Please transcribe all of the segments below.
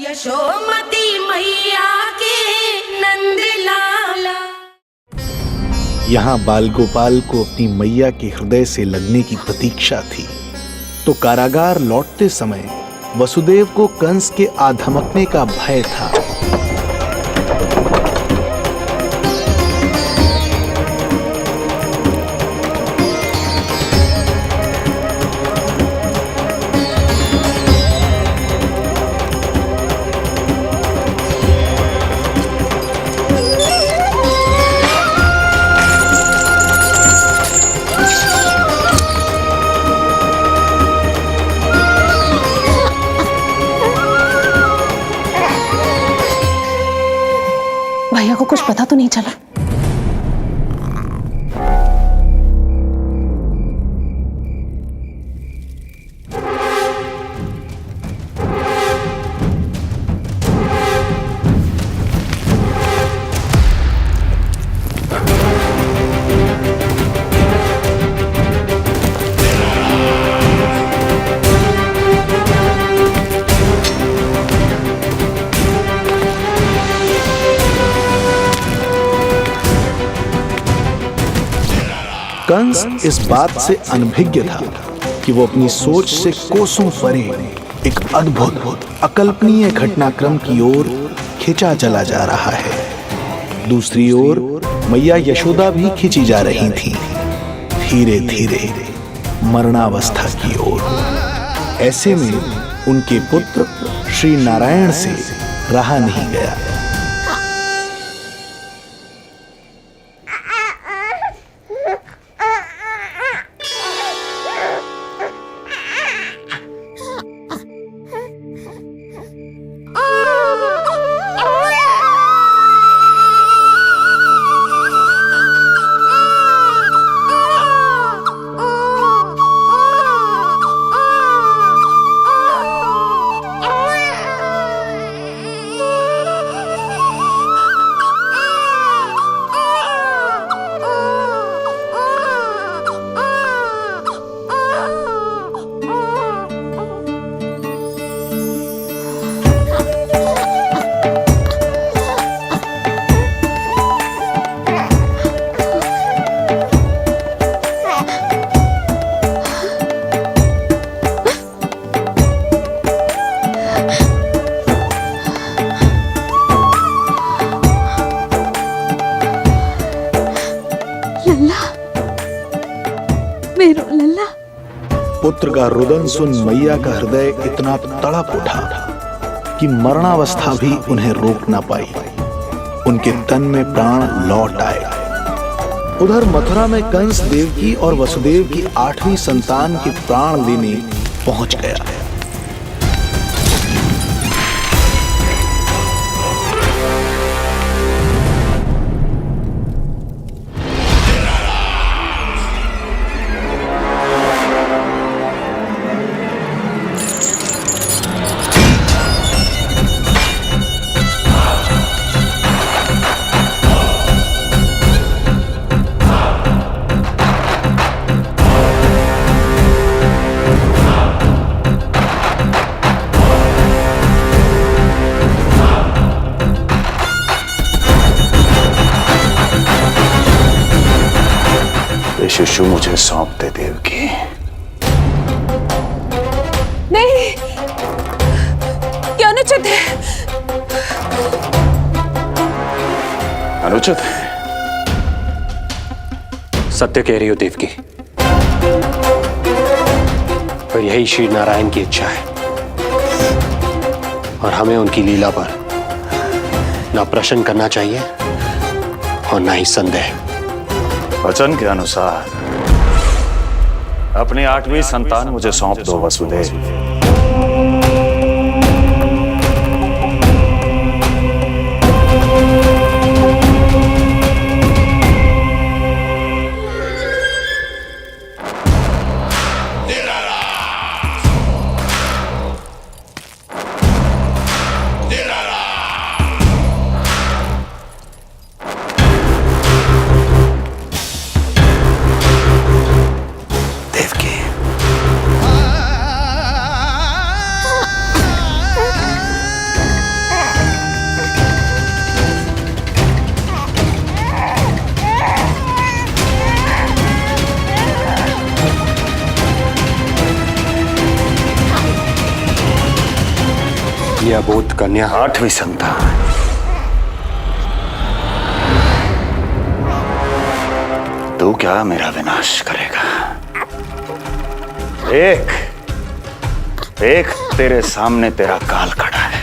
यशोमती मैया के नंद लाला। यहाँ बाल गोपाल को अपनी मैया के हृदय से लगने की प्रतीक्षा थी, तो कारागार लौटते समय वसुदेव को कंस के आधमकने का भय था। भैया को कुछ पता तो नहीं चला? कंस इस बात से अनभिज्ञ था कि वो अपनी सोच से कोसों परे एक अद्भुत अकल्पनीय घटनाक्रम की ओर खिंचा चला जा रहा है। दूसरी ओर मैया यशोदा भी खिंची जा रही थी, धीरे धीरे मरणावस्था की ओर। ऐसे में उनके पुत्र श्री नारायण से रहा नहीं गया। पुत्र का रुदन सुन मैया का हृदय इतना तड़प उठा कि मरणावस्था भी उन्हें रोक ना पाई। उनके तन में प्राण लौट आए। उधर मथुरा में कंस देवकी और वसुदेव की 8वीं संतान के प्राण लेने पहुंच गया। शिशु मुझे सौंप दे देवकी। नहीं, क्या अनुचित है? अनुचित है? सत्य कह रही हो देवकी, पर यही श्री नारायण की इच्छा है और हमें उनकी लीला पर ना प्रश्न करना चाहिए और ना ही संदेह। वचन के अनुसार अपनी 8वीं संतान मुझे सौंप दो वसुदेव। ये अबोध कन्या 8वीं संतान। तू क्या मेरा विनाश करेगा? एक तेरे सामने तेरा काल खड़ा है।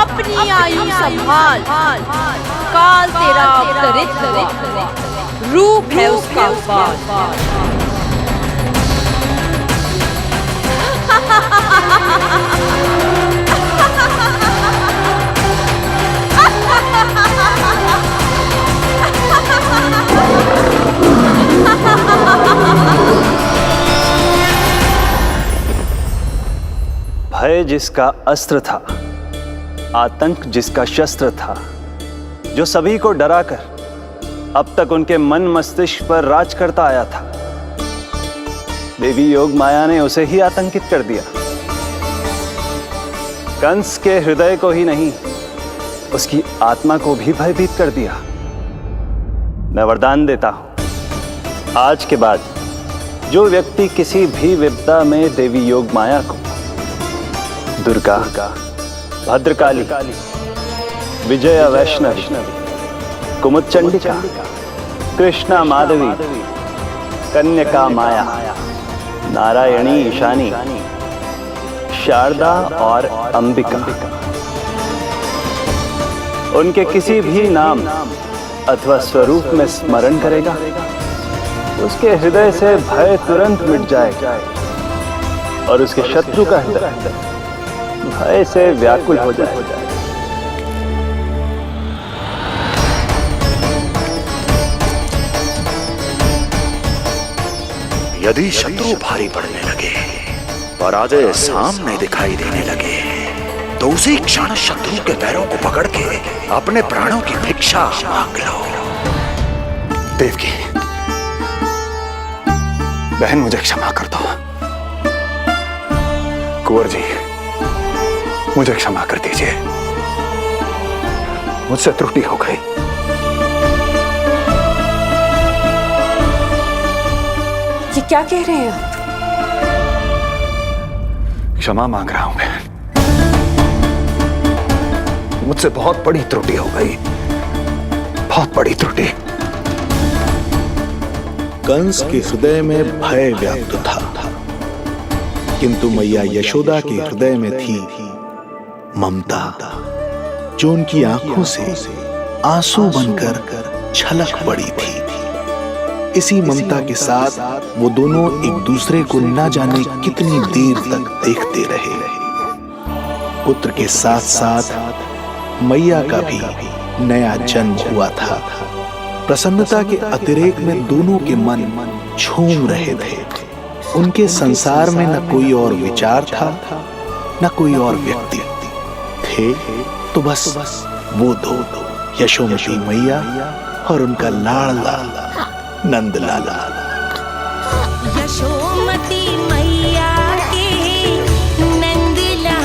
अपनी आयु संभाल, काल तेरा अवतरित रूप है उसका बाल। भय जिसका अस्त्र था, आतंक जिसका शस्त्र था, जो सभी को डराकर अब तक उनके मन मस्तिष्क पर राज करता आया था, देवी योग माया ने उसे ही आतंकित कर दिया। कंस के हृदय को ही नहीं, उसकी आत्मा को भी भयभीत कर दिया। मैं वरदान देता हूं, आज के बाद जो व्यक्ति किसी भी विपदा में देवी योग माया को, दुर्गा, भद्रकाली, विजया वैष्णवी, कुमुदचंडिका, कृष्णा माधवी, कन्यका माया, नारायणी ईशानी, शारदा और अंबिका, उनके किसी भी नाम अथवा स्वरूप में स्मरण करेगा, उसके हृदय से भय तुरंत मिट जाएगा और उसके शत्रु का हृदय भय से व्याकुल हो जाएगा। यदि शत्रु भारी पड़ने लगे, पराजय सामने दिखाई देने लगे, तो उसी क्षण शत्रु के पैरों को पकड़ के अपने प्राणों की भिक्षा मांग लो। देवकी, बहन मुझे क्षमा कर दो। कुंवर जी, मुझे क्षमा कर दीजिए, मुझसे त्रुटि हो गई। ये क्या कह रहे हैं आप? क्षमा मांग रहा हूं बहन, मुझसे बहुत बड़ी त्रुटि हो गई, बहुत बड़ी त्रुटि। कंस के हृदय में भय व्याप्त था, किंतु मैया यशोदा के हृदय में थी ममता, जो उनकी आंखों से आंसू बनकर छलक पड़ी थी। इसी ममता के साथ वो दोनों एक दूसरे को न जाने कितनी देर तक देखते रहे। पुत्र के साथ साथ मैया का भी नया जन्म हुआ था। प्रसन्नता के अतिरेक में दोनों के मन झूम रहे थे। उनके संसार में न कोई और विचार था, न कोई और व्यक्ति थे, तो बस वो दो, यशोमती मैया और उनका लाडला नंद लाला। यशोमती मैया के नंद लाला।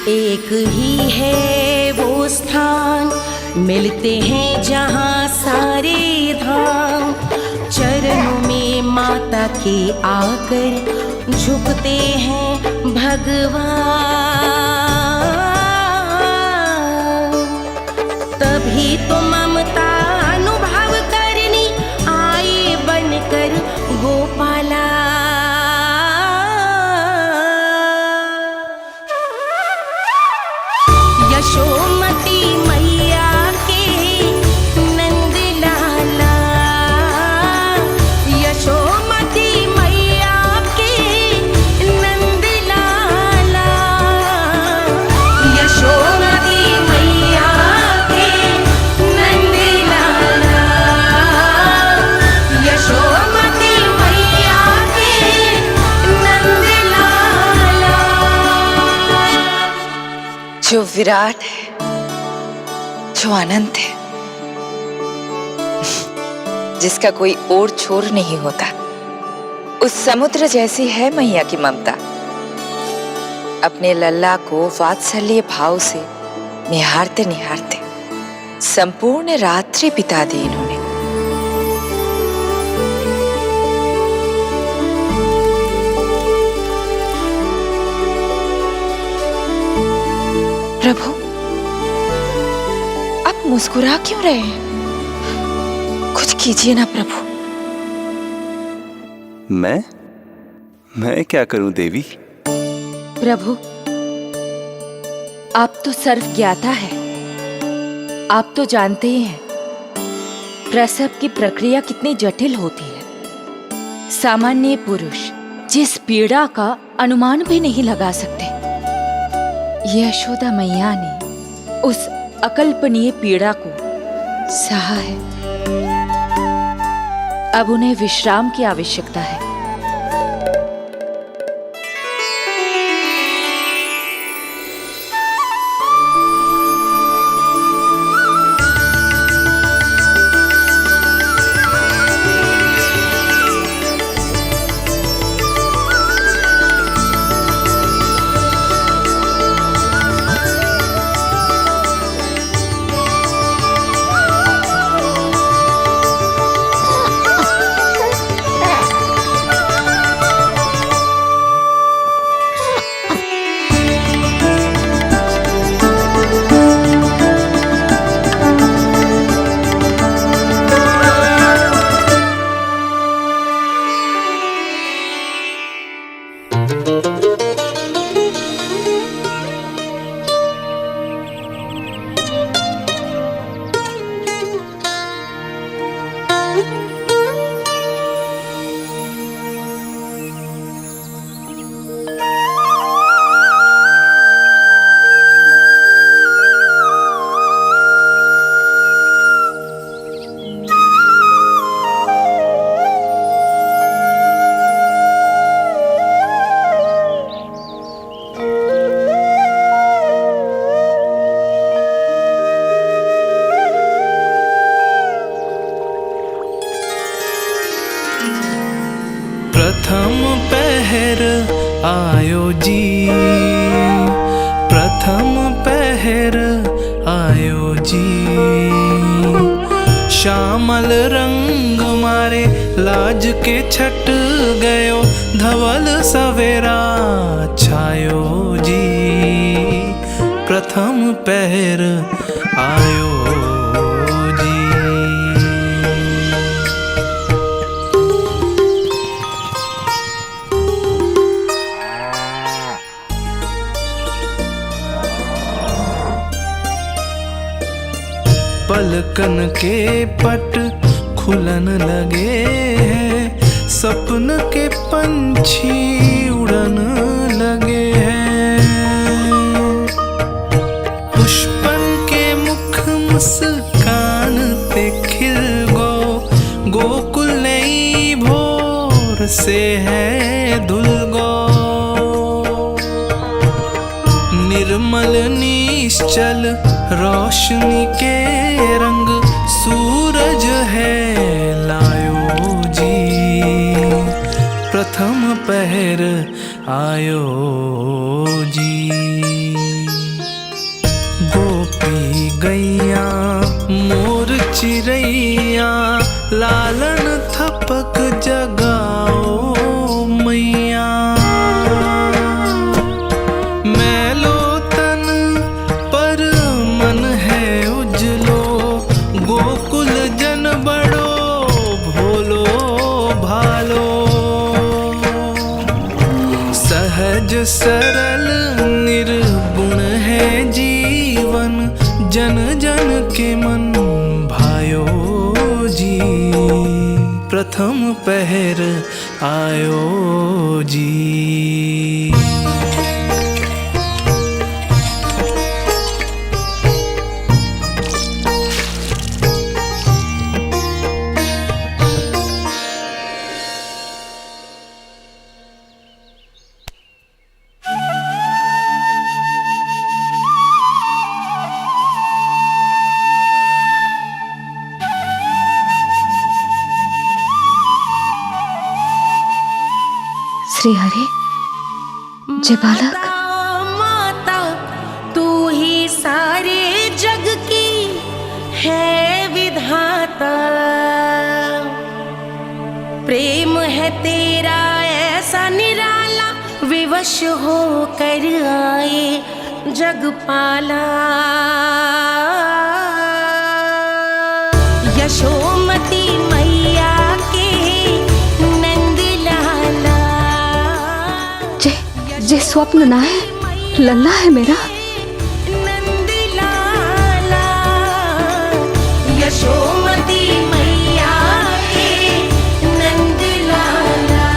एक ही है वो स्थान, मिलते हैं जहाँ सारे धाम। चरणों में माता के आकर झुकते हैं भगवान। तभी तो ममता अनुभव करनी आए बनकर गोपाला। यशोमती मैया के नंद लाला, यशोमती मैया के नंद लाला, यशोमती मैया के नंद लाला, यशोमती मैया के नंद लाला। जो विराट है, जो अनंत है, जिसका कोई और छोर नहीं होता, उस समुद्र जैसी है मैया की ममता। अपने लल्ला को वात्सल्य भाव से निहारते निहारते संपूर्ण रात्रि बिता दी इन्होंने। प्रभु, आप मुस्कुरा क्यों रहे हैं? कुछ कीजिए ना प्रभु। मैं क्या करूं देवी? प्रभु, आप तो सर्वज्ञाता है। आप तो जानते ही हैं प्रसव की प्रक्रिया कितनी जटिल होती है। सामान्य पुरुष जिस पीड़ा का अनुमान भी नहीं लगा सकते, यशोदा मैया ने उस अकल्पनीय पीड़ा को सहा है। अब उन्हें विश्राम की आवश्यकता है। प्रथम पहर आयो जी, प्रथम पहर आयो जी। श्यामल रंग मारे लाज के छट गयो, धवल सवेरा छायो जी। प्रथम पहर आयो जी। पलकन के पट खुलन लगे हैं, सपन के पंछी उड़न लगे हैं। पुष्पन के मुख मुस्कान ते खिल गो, गोकुल नई भोर से है धुल गो। निर्मल निश्चल रोशनी के रंग सूरज है लायो जी। प्रथम पहर आयो जी। चिड़ैया लालन थपक जगाओ मैया। मैलो तन पर मन है उजलो, गोकुल जन बड़ो भोलो भालो। सहज सरल निर्गुण है जीवन, जन जन के मन भायो जी। प्रथम पहर आयो जी। श्री हरि, जय बालक। माता तू ही सारे जग की है विधाता। प्रेम है तेरा ऐसा निराला, विवश हो कर आए जगपाला। यशोमती मैया के नंद लाला। जे स्वप्न ना है, लल्ला है मेरा। नंद लाला यशोमती मैया के नंद लाला।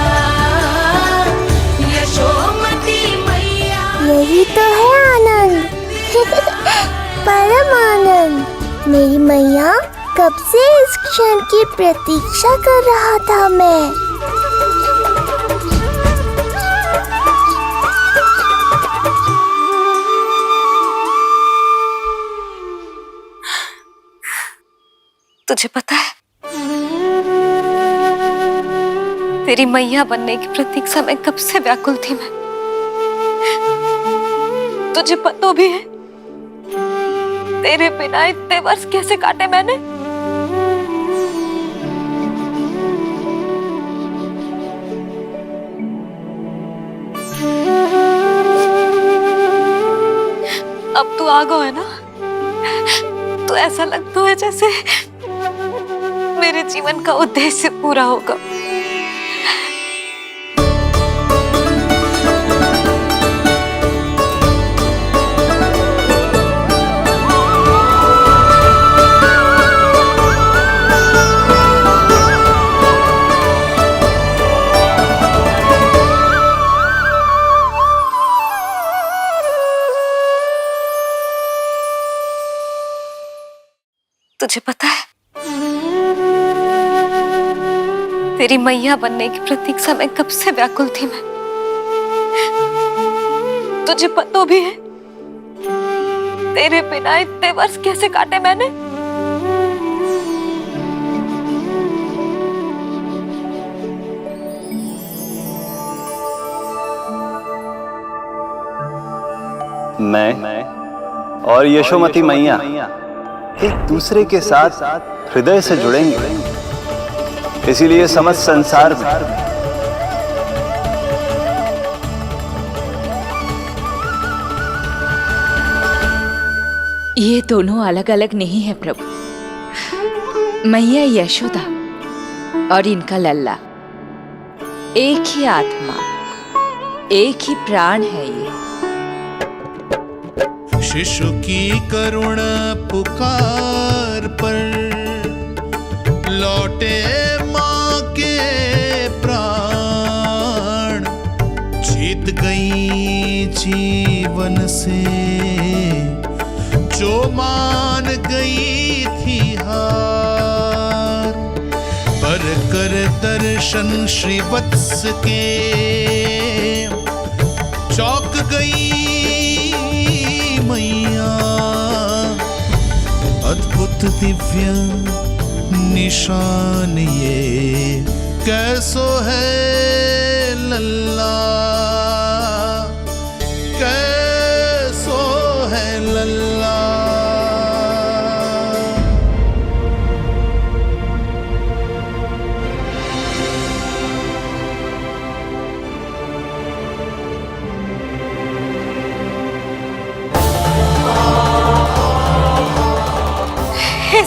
यशोमती मैया यही तो है आनंद, परम आनंद। मेरी मैया, कब से इस क्षण की प्रतीक्षा कर रहा था मैं। तुझे पता है, तेरी मैया बनने की प्रतीक्षा में कब से व्याकुल थी मैं। तुझे पता भी है तेरे बिना इतने वर्ष कैसे काटे मैंने। अब तू आ गया है ना, तो ऐसा लगता है जैसे मेरे जीवन का उद्देश्य पूरा होगा। तुझे पता है, तेरी मैया बनने की प्रतीक्षा में कब से व्याकुल थी मैं। तुझे पता भी है तेरे बिना इतने वर्ष कैसे काटे मैंने। मैं और यशोमती मैया एक दूसरे के साथ हृदय से जुड़ेंगे, इसीलिए समस्त संसार में ये दोनों अलग अलग नहीं है प्रभु। मैया यशोदा और इनका लल्ला एक ही आत्मा, एक ही प्राण है ये। शिशु की करुण पुकार पर लौटे माँ के प्राण। जीत गई जीवन से जो मान गई थी हार। पर कर दर्शन श्री वत्स के चौक गई मैया। अद्भुत दिव्य निशान ये कैसो है लल्ला, कैसो है लल्ला।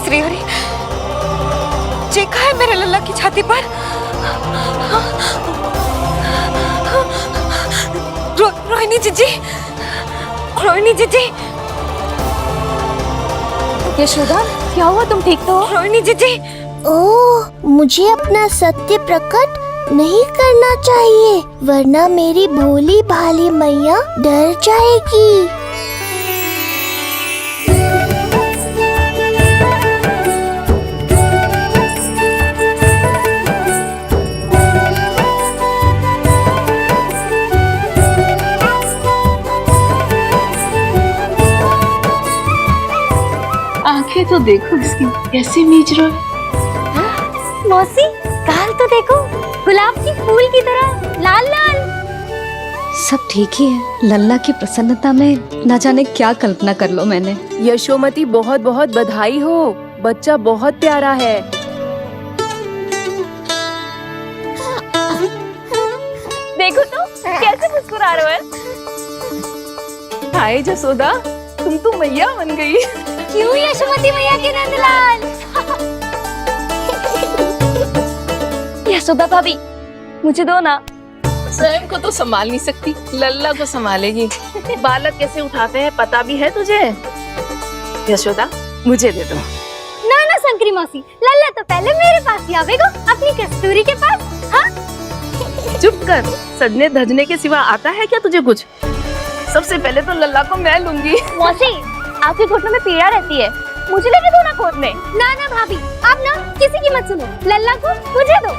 श्री हरि, चेखा है मेरे लल्ला की छाती पर। रोहिणी जीजी, रोहिणी जीजी। यशोदा, क्या हुआ, तुम ठीक तो हो? रोहिणी जीजी। ओह, मुझे अपना सत्य प्रकट नहीं करना चाहिए, वरना मेरी भोली भाली मैया डर जाएगी। आंखें तो देखो इसकी कैसे मीच रहा है। मौसी, गाल तो देखो, गुलाब की फूल की तरह लाल लाल। सब ठीक ही है। लल्ला की प्रसन्नता में न जाने क्या कल्पना कर लो मैंने। यशोमती, बहुत बहुत बधाई हो, बच्चा बहुत प्यारा है। देखो तो कैसे मुस्कुरा रहे हो। हाय जसोदा, तुम तो मैया बन गई। क्यों यशोमती मैया के नंदलाल। यशोदा भाभी, मुझे दो ना। स्वयं को तो संभाल नहीं सकती, लल्ला को संभालेगी। बालक कैसे उठाते हैं पता भी है तुझे? यशोदा, मुझे दे दो। ना ना शंकरी मौसी, लल्ला तो पहले मेरे पास ही आवेगा, अपनी कस्तूरी के पास। हाँ? चुप कर, सजने धजने के सिवा आता है क्या तुझे कुछ? सबसे पहले तो लल्ला को मैं लूंगी। मौसी, आपके घुटनों में पीड़ा रहती है, मुझे लेके दो ना गोद में। ना ना भाभी, आप ना किसी की मत सुनो, लल्ला को मुझे दो।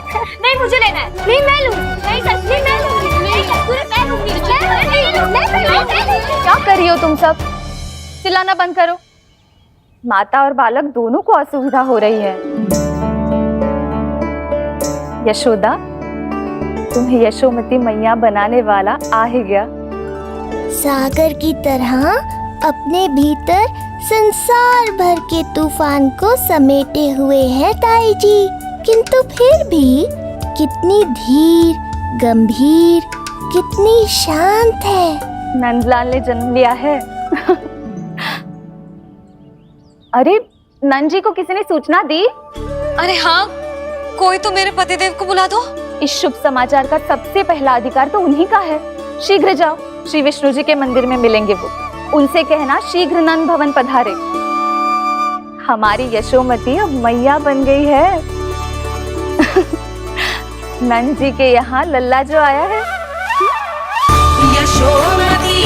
नहीं, मुझे लेना है। नहीं, मैं लूंगी। नहीं सच, मैं लूंगी। नहीं कस्तूरी, मैं लूंगी। क्या कर रही हो तुम सब? चिल्लाना बंद करो। माता और बालक दोनों को असुविधा हो रही है। यशोदा, तुम्हें यशोमती मैया बनाने वाला आ ही गया। सागर की तरह अपने भीतर संसार भर के तूफान को समेटे हुए है ताई जी, किंतु फिर भी कितनी धीर, गंभीर, कितनी शांत है। नंदलाल ने जन्म लिया है। अरे, नंद जी को किसी ने सूचना दी? अरे हाँ, कोई तो मेरे पतिदेव को बुला दो। इस शुभ समाचार का सबसे पहला अधिकार तो उन्हीं का है। शीघ्र जाओ, श्री विष्णु जी के मंदिर में मिलेंगे वो। उनसे कहना शीघ्र नंद भवन पधारे। हमारी यशोमती अब मैया बन गई है। नंद जी के यहाँ लल्ला जो आया है। यशोमती